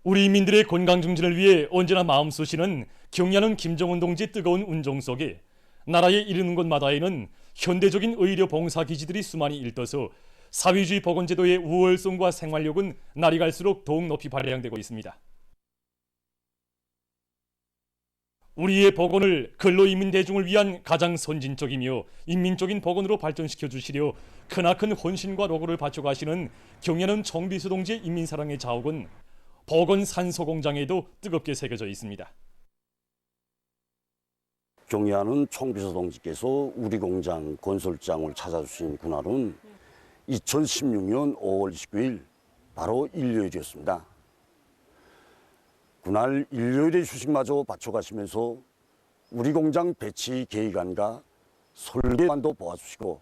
우리 인민들의 건강 증진을 위해 언제나 마음 쏘시는 경례하는 김정은 동지의 뜨거운 운정 속에 나라에 이르는 곳마다에는 현대적인 의료 봉사 기지들이 수많이 일떠서 사회주의 보건제도의 우월성과 생활력은 날이 갈수록 더욱 높이 발扬되고 있습니다. 우리의 보건을 근로인민 대중을 위한 가장 선진적이며 인민적인 보건으로 발전시켜 주시려 크나큰 헌신과 노고를 바쳐가시는 경례하는 정비수 동지의 인민사랑의 자옥은 보건산소공장에도 뜨겁게 새겨져 있습니다. 경례하는 총비서 동지께서 우리 공장 건설장을 찾아주신 그날은 2016년 5월 29일 바로 일요일이었습니다. 그날 일요일의 휴식마저 바쳐가시면서 우리 공장 배치 계획안과 설계안도 보아주시고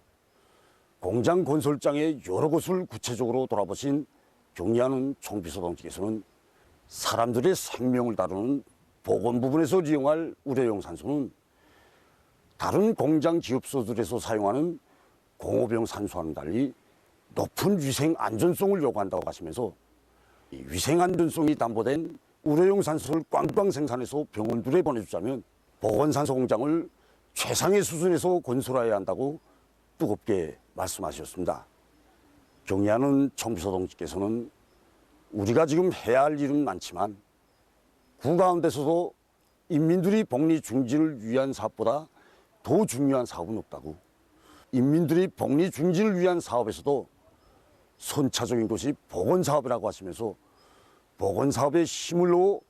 공장 건설장의 여러 곳을 구체적으로 돌아보신 경례하는 총비서 동지께서는 사람들의 생명을 다루는 보건 부분에서 이용할 의료용 산소는 다른 공장 기업소들에서 사용하는 공업용 산소와는 달리 높은 위생 안전성을 요구한다고 하시면서 위생 안전성이 담보된 의료용 산소를 꽝꽝 생산해서 병원들에 보내주자면 보건산소 공장을 최상의 수준에서 건설해야 한다고 뜨겁게 말씀하셨습니다. 경례하는 총비서 동지께서는 우리가 지금 해야 할 일은 많지만 그 가운데서도 인민들이 복리 중진을 위한 사업보다 더 중요한 사업은 없다고, 인민들이 복리 중진을 위한 사업에서도 선차적인 것이 보건사업이라고 하시면서 보건사업에 힘을 넣어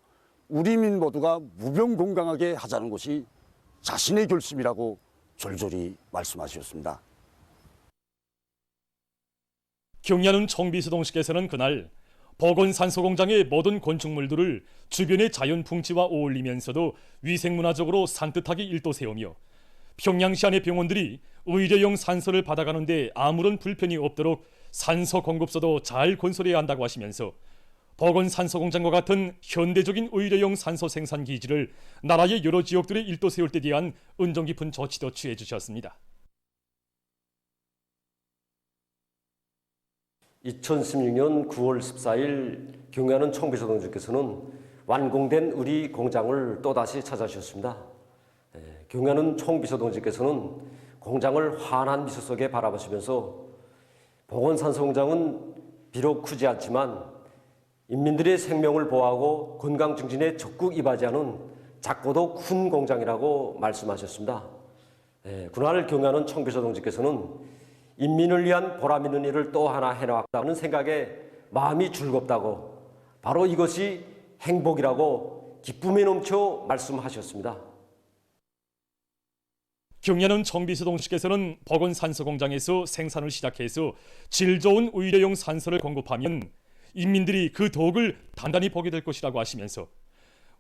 우리 민 모두가 무병건강하게 하자는 것이 자신의 결심이라고 절절히 말씀하셨습니다. 경례하는 총비서 동지께서는 그날 보건산소공장의 모든 건축물들을 주변의 자연 풍치와 어울리면서도 위생문화적으로 산뜻하게 일도 세우며 평양시 안의 병원들이 의료용 산소를 받아가는데 아무런 불편이 없도록 산소 공급소도 잘 건설해야 한다고 하시면서 보건산소공장과 같은 현대적인 의료용 산소 생산 기지를 나라의 여러 지역들에 일도 세울 때 대한 은정 깊은 조치도 취해 주셨습니다. 2016년 9월 14일 경례하는 총비서 동지께서는 완공된 우리 공장을 또다시 찾아주셨습니다. 경례하는 총비서 동지께서는 공장을 환한 미소 속에 바라보시면서 보건산소 공장은 비록 크지 않지만 인민들의 생명을 보호하고 건강 증진에 적극 임하지하는 작고도 큰 공장이라고 말씀하셨습니다. 그날 경례하는 총비서 동지께서는 인민을 위한 보람 있는 일을 또 하나 해나왔다는 생각에 마음이 즐겁다고, 바로 이것이 행복이라고 기쁨에 넘쳐 말씀하셨습니다. 경례하는 총비서 동지께서는 보건산소공장에서 생산을 시작해서 질 좋은 의료용 산소를 공급하면 인민들이 그 덕을 단단히 보게 될 것이라고 하시면서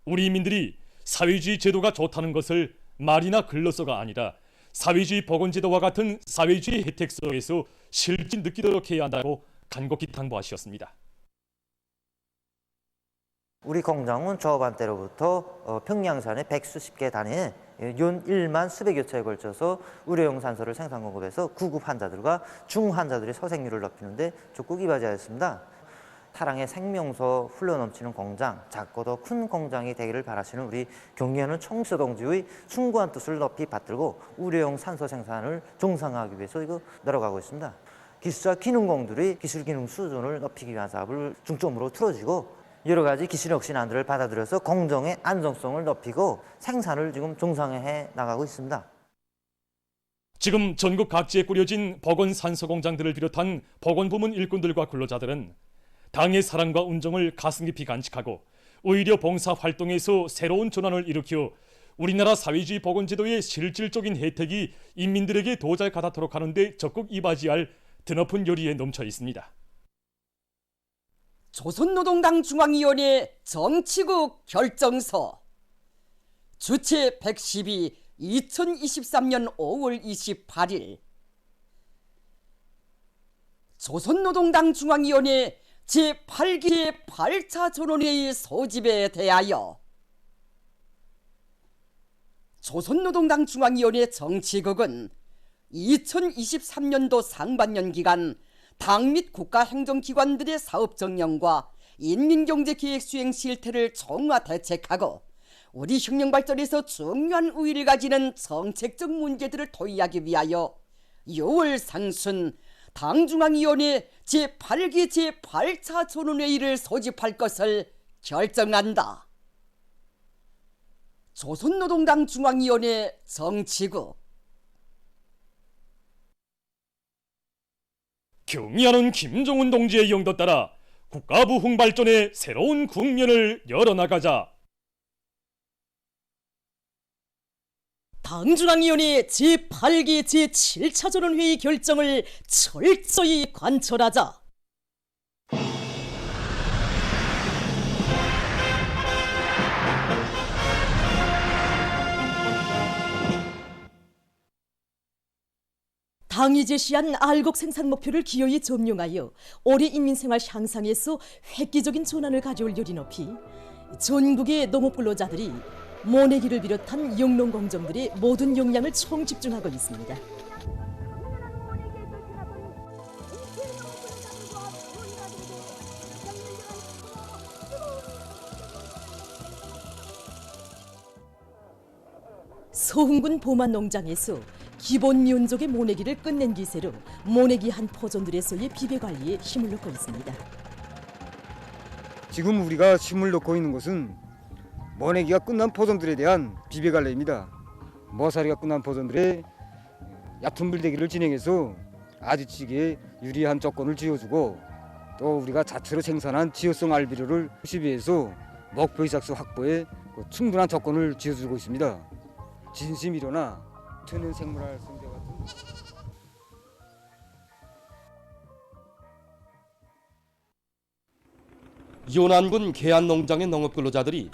우리 인민들이 사회주의 제도가 좋다는 것을 말이나 글로서가 아니라 사회주의 보건제도와 같은 사회주의 혜택 속에서 실제 느끼도록 해야 한다고 간곡히 당부하셨습니다. 우리 공장은 조업한 때로부터 평양산의 백수십 개 단위의 연 1만 수백여 차에 걸쳐서 의료용 산소를 생산 공급해서 구급 환자들과 중환자들의 소생률을 높이는데 적극 이바지하였습니다. 사랑의 생명소 흘러넘치는 공장, 작고도 큰 공장이 되기를 바라시는 우리 경례하는 총비서 동지의 숭고한 뜻을 높이 받들고 의료용 산소 생산을 정상화하기 위해서 노력하고 있습니다. 기술자 기능공들이 기술 기능 수준을 높이기 위한 사업을 중점으로 틀어지고 여러 가지 기술 혁신안들을 받아들여서 공정의 안정성을 높이고 생산을 지금 정상화해 나가고 있습니다. 지금 전국 각지에 꾸려진 보건산소공장들을 비롯한 보건부문 일꾼들과 근로자들은 당의 사랑과 운정을 가슴 깊이 간직하고 의료 봉사 활동에서 새로운 전환을 일으켜 우리나라 사회주의 보건제도의 실질적인 혜택이 인민들에게 더 잘 가닿도록 하는데 적극 이바지할 드높은 열의에 넘쳐 있습니다. 조선노동당 중앙위원회 정치국 결정서 주체 112 2023년 5월 28일 조선노동당 중앙위원회 제8기 8차 전원회의 소집에 대하여 조선노동당 중앙위원회 정치국은 2023년도 상반년 기간 당 및 국가행정기관들의 사업 정령과 인민경제계획 수행 실태를 정화 대책하고 우리 혁명 발전에서 중요한 우위를 가지는 정책적 문제들을 토의하기 위하여 6월 상순 당중앙위원회 제8기 제8차 전원회의를 소집할 것을 결정한다. 조선노동당 중앙위원회 정치국. 경의하는 김정은 동지의 영도 따라 국가 부흥 발전의 새로운 국면을 열어나가자. 당중앙위원회 제8기 제7차 전원회의 결정을 철저히 관철하자. 당이 제시한 알곡 생산 목표를 기어이 점령하여 올해 인민생활 향상에서 획기적인 전환을 가져올 요리 높이 전국의 농업 근로자들이 모내기를 비롯한 영농 공정들의 모든 역량을 총집중하고 있습니다. 서흥군 보만 농장에서 기본 면적의 모내기를 끝낸 기세로 모내기 한 포존들에서의 비배 관리에 힘을 넣고 있습니다. 지금 우리가 힘을 넣고 있는 것은 모내기가 끝난 포존들에 대한 비배 관리입니다. 머사리가 끝난 포존들의 얕은 물대기를 진행해서 아지치기에 유리한 조건을 지어주고 또 우리가 자체로 생산한 지효성 알비료를 흡수해서 목표 이삭수 확보에 충분한 조건을 지어주고 있습니다. 진심이료나 트는 생물알 성제 같은 연안군 계안농장의 농업근로자들이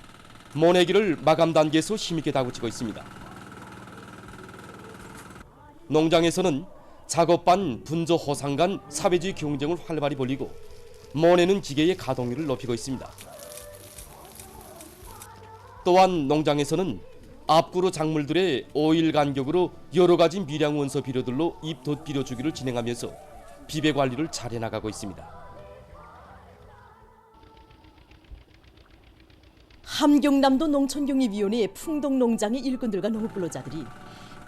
모내기를 마감 단계에서 힘있게 다그치고 있습니다. 농장에서는 작업반, 분조, 호상 간 사회주의 경쟁을 활발히 벌이고 모내는 기계의 가동률을 높이고 있습니다. 또한 농장에서는 앞구로 작물들의 5일 간격으로 여러 가지 미량 원소 비료들로 잎덧 비료 주기를 진행하면서 비배 관리를 잘 해나가고 있습니다. 함경남도 농촌경립위원회 풍동농장의 일꾼들과 농업근로자들이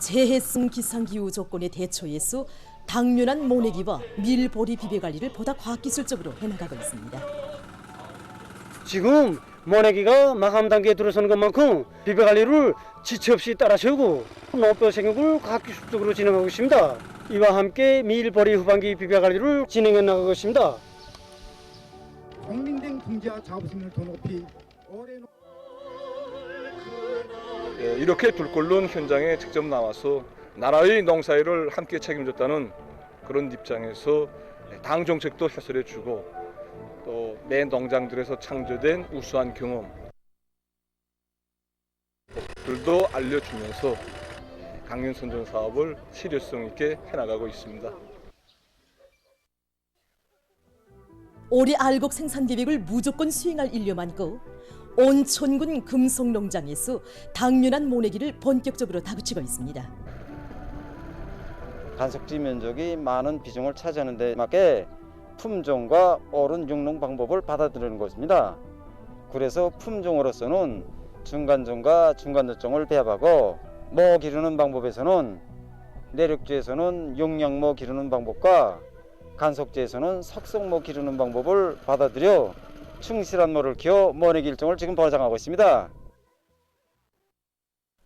재해성 기상기후 조건에 대처해서 당면한 모내기와 밀보리 비배 관리를 보다 과학기술적으로 해나가고 있습니다. 지금 모내기가 마감 단계에 들어서는 것만큼 비배 관리를 지체 없이 따라서고 농업별 생육을 과학기술적으로 진행하고 있습니다. 이와 함께 밀보리 후반기 비배 관리를 진행해 나가고 있습니다. 공민된 경제와 자부심을 더 높이 이렇게 둘꼴론 현장에 직접 나와서 나라의 농사일을 함께 책임졌다는 그런 입장에서 당 정책도 해설해주고 또 내 농장들에서 창조된 우수한 경험들도 알려주면서 강연 선전 사업을 실효성 있게 해나가고 있습니다. 올해 알곡 생산 계획을 무조건 수행할 일념 안고 온천군 금속농장에서 당면한 모내기를 본격적으로 다그치고 있습니다. 간석지 면적이 많은 비중을 차지하는 데 맞게 품종과 옳은 육농 방법을 받아들이는 것입니다. 그래서 품종으로서는 중간종과 중간저종을 배합하고 모 기르는 방법에서는 내륙지에서는 용량모 기르는 방법과 간석지에서는 석성모 기르는 방법을 받아들여 충실한 모를 키워 모내기 일종을 지금 보장하고 있습니다.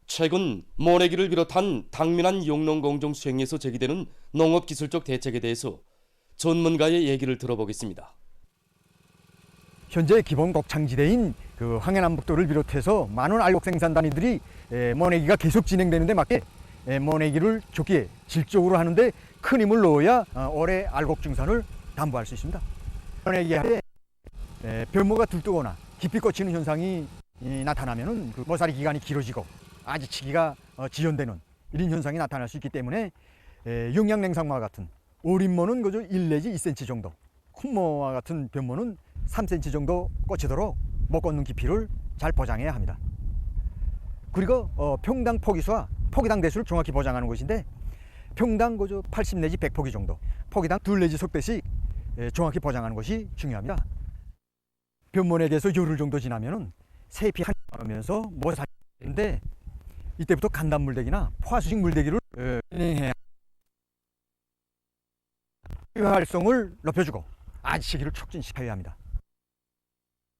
최근 모내기를 비롯한 당면한 용농공정 수행에서 제기되는 농업기술적 대책에 대해서 전문가의 얘기를 들어보겠습니다. 현재 기본 곡창지대인 황해남북도를 비롯해서 많은 알곡 생산 단위들이 모내기가 계속 진행되는데 맞게 모내기를 좋게 질적으로 하는데 큰 힘을 넣어야 올해 알곡 증산을 담보할 수 있습니다. 모내기에 변모가 들뜨거나 깊이 꽂히는 현상이 나타나면은 그 머사리 기간이 길어지고 아지치기가 지연되는 이런 현상이 나타날 수 있기 때문에 영양냉상모와 같은 어린모는 그저 1 내지 2cm 정도, 큰 모와 같은 변모는 3cm 정도 꽂히도록 못 꽂는 깊이를 잘 보장해야 합니다. 그리고 평당 포기수와 포기당 대수를 정확히 보장하는 것인데 평당 그저 80 내지 100포기 정도, 포기당 2 내지 석 대씩 정확히 보장하는 것이 중요합니다. 변모내기에서 열흘 정도 지나면은 새피 한 나오면서 모살인데 이때부터 간단 물대기나 포화수식 물대기를 진행해야 활성을 높여주고 아지시기를 촉진시켜야 합니다.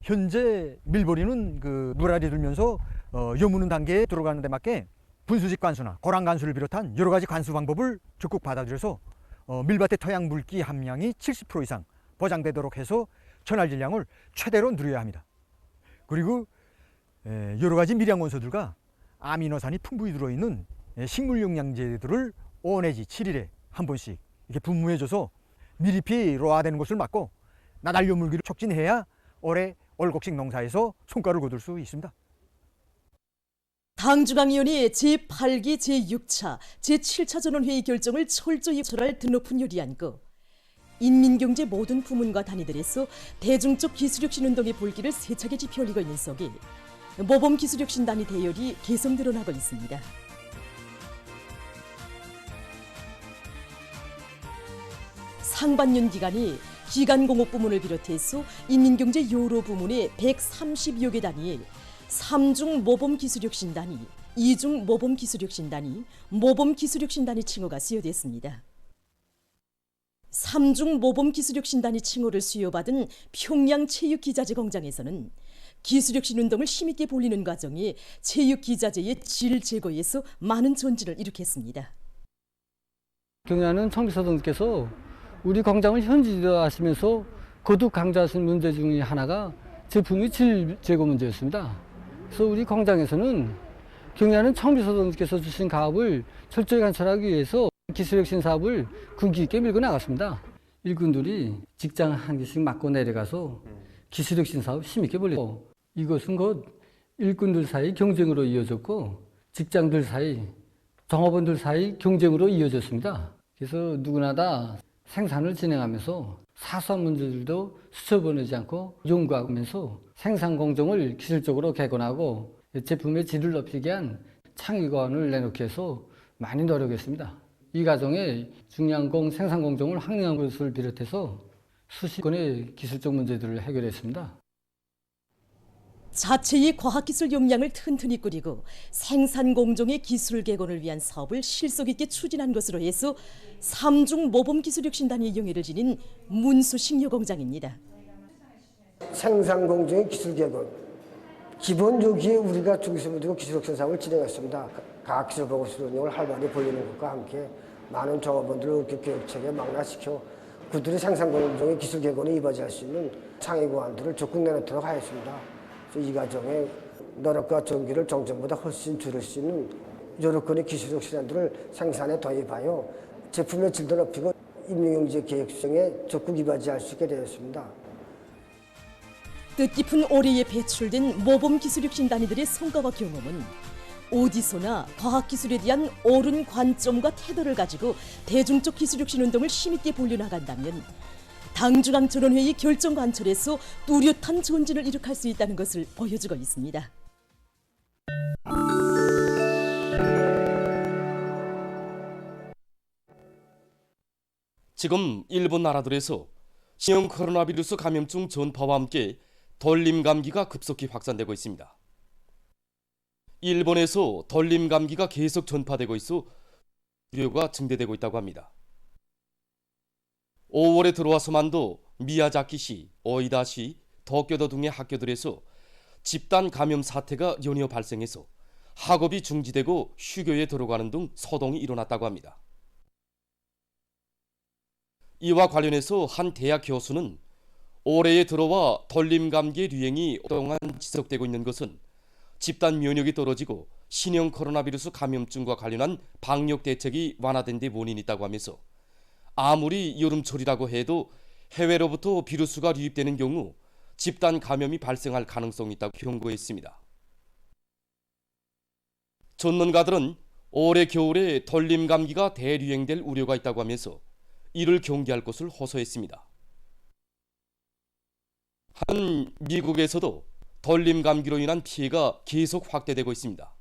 현재 밀보리는 그 물알이 들면서 여무는 단계에 들어가는 데 맞게 분수직 관수나 고랑 관수를 비롯한 여러 가지 관수 방법을 적극 받아들여서 밀밭의 토양 물기 함량이 70% 이상 보장되도록 해서 전할 질량을 최대로 누려야 합니다. 그리고 여러 가지 미량 원소들과 아미노산이 풍부히 들어있는 식물 영양제들을 5 내지 7일에 한 번씩 이렇게 분무해줘서 밀잎이 로화되는 것을 막고 나달려 물기를 촉진해야 올해 올곡식 농사에서 성과를 거둘 수 있습니다. 당중앙위원회 제8기 제6차 제7차 전원회의 결정을 철저히 철할 드높은 요리안고 인민경제 모든 부문과 단위들에서 대중적 기술혁신 운동의 볼기를 세차게 지펴올리고 있는 속에 모범 기술혁신 단위 대열이 계속 늘어나고 있습니다. 상반년 기간에 기간공업 부문을 비롯해서 인민경제 여러 부문의 130여 개 단위에 3중 모범기술혁신단위, 2중 모범기술혁신단위, 모범기술혁신단위 칭호가 수여됐습니다. 3중 모범기술혁신단위 칭호를 수여받은 평양체육기자재 공장에서는 기술혁신 운동을 힘있게 벌이는 과정에 체육기자재의 질 제고에서 많은 전진을 이룩했습니다. 경야는 청비서동께서 우리 공장을 현지화하시면서 거듭 강조하신 문제 중에 하나가 제품의 질 제고 문제였습니다. 그래서 우리 공장에서는 경야는 청비서동께서 주신 가업을 철저히 관철하기 위해서 기술혁신 사업을 군기 있게 밀고 나갔습니다. 일꾼들이 직장 한 개씩 맡고 내려가서 기술혁신 사업 힘있게 벌리고 이것은 곧 일꾼들 사이 경쟁으로 이어졌고 직장들 사이, 종업원들 사이 경쟁으로 이어졌습니다. 그래서 누구나 다 생산을 진행하면서 사소한 문제들도 스쳐보내지 않고 연구하면서 생산 공정을 기술적으로 개선하고 제품의 질을 높이기 위한 창의권을 내놓기 위해서 많이 노력했습니다. 이 과정에 중량공 생산 공정을 확립한 것을 비롯해서 수십 건의 기술적 문제들을 해결했습니다. 자체의 과학기술 역량을 튼튼히 꾸리고 생산 공정의 기술 개선을 위한 사업을 실속 있게 추진한 것으로 해서 3중 모범기술혁신단위 영예를 지닌 문수식 여공장입니다. 생산 공정의 기술 개선, 기본 여기에 우리가 중심을 두고 기술혁신 사업을 진행했습니다. 과학기술보고실 운영을 활발히 벌이는 것과 함께 많은 종업원들을 교육체계에 망라시켜 그들의 생산 공정의 기술 개선에 이바지할 수 있는 창의 고안들을 적극 내놓도록 하였습니다. 이 과정에 노력과 전기를 정전보다 훨씬 줄일 수 있는 여러 건의 기술적 실현들을 생산에 도입하여 제품의 질도 높이고 인민경제 계획 수행에 적극 이바지할 수 있게 되었습니다. 뜻깊은 올해에 배출된 모범기술혁신단위들의 성과와 경험은 어디서나 과학기술에 대한 옳은 관점과 태도를 가지고 대중적 기술혁신 운동을 힘있게 벌려나간다면 당중앙 전원회의 결정 관철에서 뚜렷한 전진을 이룩할 수 있다는 것을 보여주고 있습니다. 지금 일본 나라들에서 신형 코로나 바이러스 감염증 전파와 함께 덜림 감기가 급속히 확산되고 있습니다. 일본에서 덜림 감기가 계속 전파되고 있어 유료가 증대되고 있다고 합니다. 5월에 들어와서만도 미야자키시, 오이다시, 도쿄도 등의 학교들에서 집단 감염 사태가 연이어 발생해서 학업이 중지되고 휴교에 들어가는 등 소동이 일어났다고 합니다. 이와 관련해서 한 대학 교수는 올해에 들어와 덜림 감기의 유행이 오랫동안 지속되고 있는 것은 집단 면역이 떨어지고 신형 코로나 바이러스 감염증과 관련한 방역 대책이 완화된 데 원인이 있다고 하면서 아무리 여름철이라고 해도 해외로부터 비루스가 유입되는 경우 집단 감염이 발생할 가능성이 있다고 경고했습니다. 전문가들은 올해 겨울에 덜림 감기가 대유행될 우려가 있다고 하면서 이를 경계할 것을 호소했습니다. 한 미국에서도 덜림 감기로 인한 피해가 계속 확대되고 있습니다.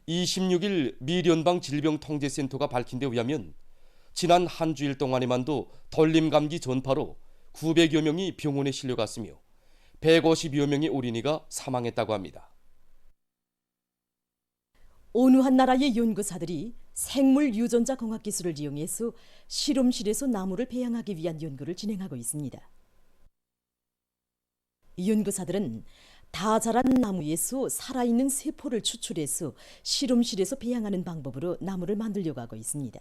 26일 미 연방질병통제센터가 밝힌 데 의하면 지난 한 주일 동안에만도 덜림 감기 전파로 900여 명이 병원에 실려갔으며 150여 명의 어린이가 사망했다고 합니다. 어느 한 나라의 연구사들이 생물 유전자 공학 기술을 이용해서 실험실에서 나무를 배양하기 위한 연구를 진행하고 있습니다. 연구사들은 다 자란 나무에서 살아있는 세포를 추출해서 실험실에서 배양하는 방법으로 나무를 만들려고 하고 있습니다.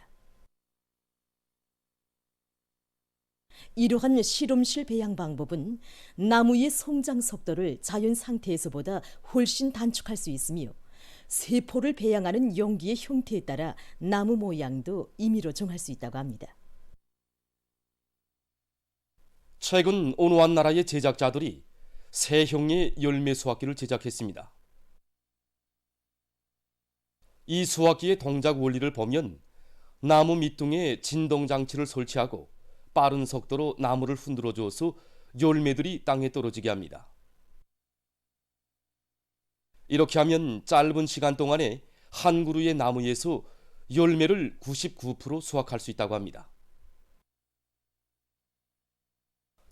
이러한 실험실 배양 방법은 나무의 성장 속도를 자연 상태에서보다 훨씬 단축할 수 있으며 세포를 배양하는 용기의 형태에 따라 나무 모양도 임의로 정할 수 있다고 합니다. 최근 어느 한 나라의 제작자들이 새 형의 열매 수확기를 제작했습니다. 이 수확기의 동작 원리를 보면 나무 밑둥에 진동장치를 설치하고 빠른 속도로 나무를 흔들어 줘서 열매들이 땅에 떨어지게 합니다. 이렇게 하면 짧은 시간 동안에 한 그루의 나무에서 열매를 99% 수확할 수 있다고 합니다.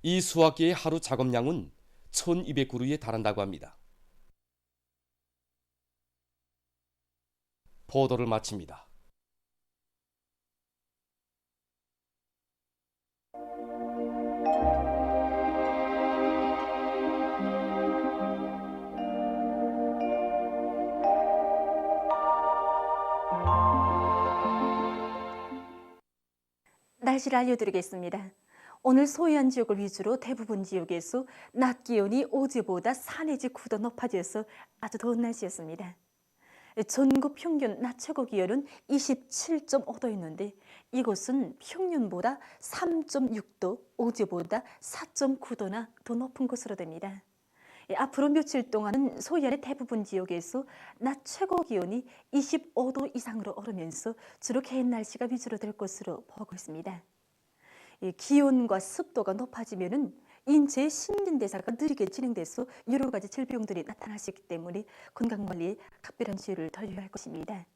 이 수확기의 하루 작업량은 1200그루에 달한다고 합니다. 보도를 마칩니다. 날씨를 알려드리겠습니다. 오늘 소요한 지역을 위주로 대부분 지역에서 낮 기온이 어제보다 4 내지 9도 높아져서 아주 더운 날씨였습니다. 전국 평균 낮 최고 기온은 27.5도였는데 이곳은 평년보다 3.6도, 어제보다 4.9도나 더 높은 것으로 됩니다. 앞으로 며칠 동안은 소연의 대부분 지역에서 낮 최고 기온이 25도 이상으로 오르면서 주로 개인 날씨가 위주로 될 것으로 보고 있습니다. 기온과 습도가 높아지면은 인체의 신진대사가 느리게 진행돼서 여러 가지 질병들이 나타날 수 있기 때문에 건강관리에 각별한 주의를 돌려야 할 것입니다.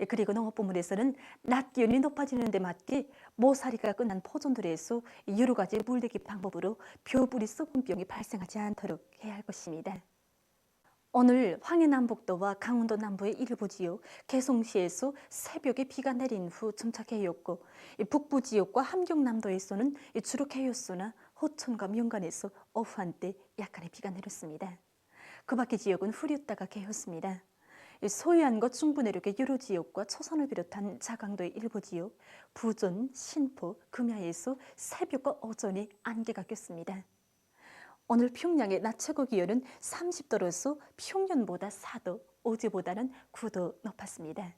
그리고 농업부문에서는 낮 기온이 높아지는 데 맞게 모사리가 끝난 포존들에서 여러 가지 물대기 방법으로 벼부리 썩은병이 발생하지 않도록 해야 할 것입니다. 오늘 황해남북도와 강원도 남부의 일부 지역, 개송시에서 새벽에 비가 내린 후 점차해였고 북부 지역과 함경남도에서는 주로 개요수나 호천과 명간에서 오후 한때 약간의 비가 내렸습니다. 그 밖의 지역은 흐렸다가 개였습니다. 소유한 것 중부 내륙의 여러 지역과 초선을 비롯한 자강도의 일부 지역, 부전, 신포, 금야에서 새벽과 오전에 안개가 꼈습니다. 오늘 평양의 낮 최고 기온은 30도로서 평년보다 4도, 어제보다는 9도 높았습니다.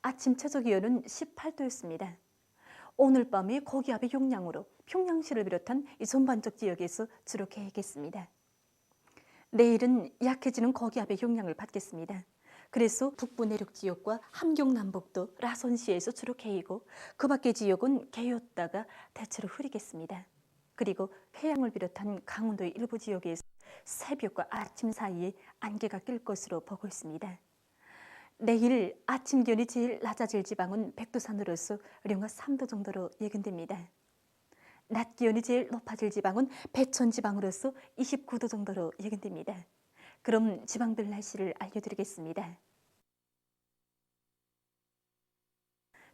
아침 최저 기온은 18도였습니다. 오늘 밤에 고기압의 영향으로 평양시를 비롯한 이 전반적 지역에서 주로 개겠습니다. 내일은 약해지는 고기압의 영향을 받겠습니다. 그래서 북부 내륙 지역과 함경남북도, 라선시에서 주로 개이고 그 밖의 지역은 개였다가 대체로 흐리겠습니다. 그리고 해양을 비롯한 강원도의 일부 지역에서 새벽과 아침 사이에 안개가 낄 것으로 보고 있습니다. 내일 아침 기온이 제일 낮아질 지방은 백두산으로서 영하 3도 정도로 예견됩니다. 낮 기온이 제일 높아질 지방은 배천 지방으로서 29도 정도로 예견됩니다. 그럼 지방별 날씨를 알려드리겠습니다.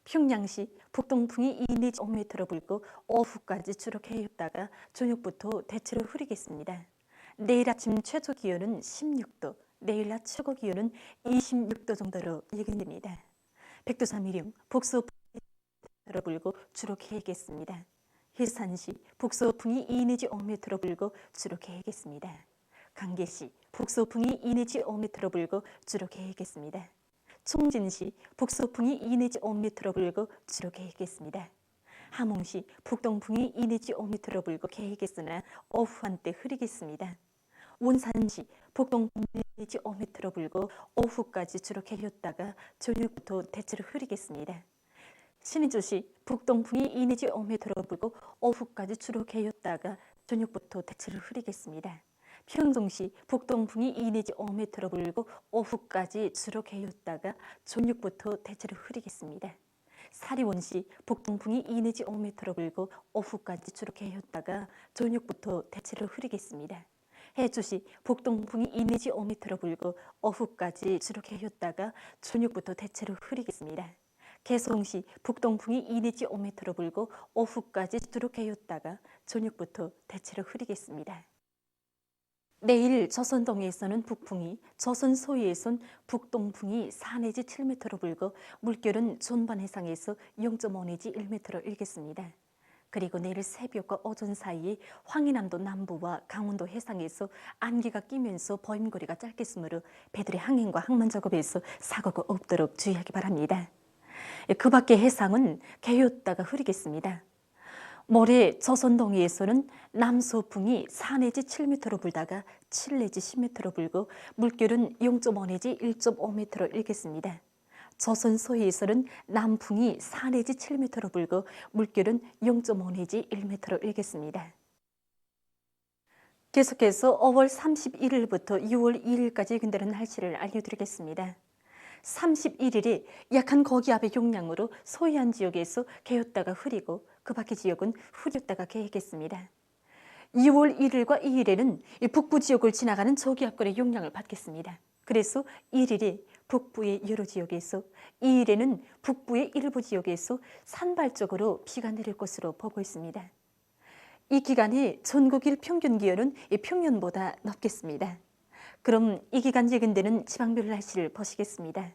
평양시 북동풍이 2 내지 5m로 불고 오후까지 주로 개였다가 저녁부터 대체로 흐리겠습니다. 내일 아침 최저 기온은 16도, 내일 낮 최고 기온은 26도 정도로 예견됩니다. 백두산 위령 북서풍이 불고 주로 개겠습니다. 해산시 북서풍이 2 내지 5m로 불고 주로 개겠습니다. 강계시 북서풍이 2 내지 5m로 불고 주로 개겠습니다. 총진시 북서풍이 2 내지 5m로 불고 주로 개겠습니다. 함흥시 북동풍이 2 내지 5m로 불고 개겠으나 오후 한때 흐리겠습니다. 원산시 북동풍이 2 내지 5m로 불고 오후까지 주로 개였다가 저녁부터 대체로 흐리겠습니다. 신의주시 북동풍이 2 내지 5m로 불고 오후까지 주로 개였다가 저녁부터 대체로 흐리겠습니다. 평정시 북동풍이 2 내지 5m로 불고 오후까지 주로 개였다가 저녁부터 대체로 흐리겠습니다. 사리원시 북동풍이 2 내지 5m 불고 오후까지 주룩해 해였다가 저녁부터 대체로 흐리겠습니다. 해주시 북동풍이 2 내지 5m 불고 오후까지 주룩해 해였다가 저녁부터 대체로 흐리겠습니다. 개성시 북동풍이 2 내지 5m 불고 오후까지 주룩해 해였다가 저녁부터 대체로 흐리겠습니다. 내일 조선동해에서는 북풍이, 조선 소위에선 북동풍이 4 내지 7m 불고 물결은 존반 해상에서 0.5 내지 1m로 일겠습니다. 그리고 내일 새벽과 오전 사이에 황해남도 남부와 강원도 해상에서 안개가 끼면서 보임거리가 짧겠으므로 배들의 항행과 항만 작업에서 사고가 없도록 주의하기 바랍니다. 그 밖에 해상은 개였다가 흐리겠습니다. 모레 조선동해에서는 남서풍이 4 내지 7m로 불다가 7 내지 10m로 불고 물결은 0.5 내지 1.5m로 일겠습니다. 조선 서해에서는 남풍이 4 내지 7m로 불고 물결은 0.5 내지 1m로 일겠습니다. 계속해서 5월 31일부터 6월 2일까지 근대는 날씨를 알려드리겠습니다. 31일에 약한 고기압의 용량으로 소해안 지역에서 개였다가 흐리고 그 밖의 지역은 흐렸다가 개겠습니다. 2월 1일과 2일에는 북부 지역을 지나가는 저기압권의 용량을 받겠습니다. 그래서 1일에 북부의 여러 지역에서 2일에는 북부의 일부 지역에서 산발적으로 비가 내릴 것으로 보고 있습니다. 이 기간에 전국일 평균 기온은 평년보다 높겠습니다. 그럼 이 기간 예근되는 지방별 날씨를 보시겠습니다.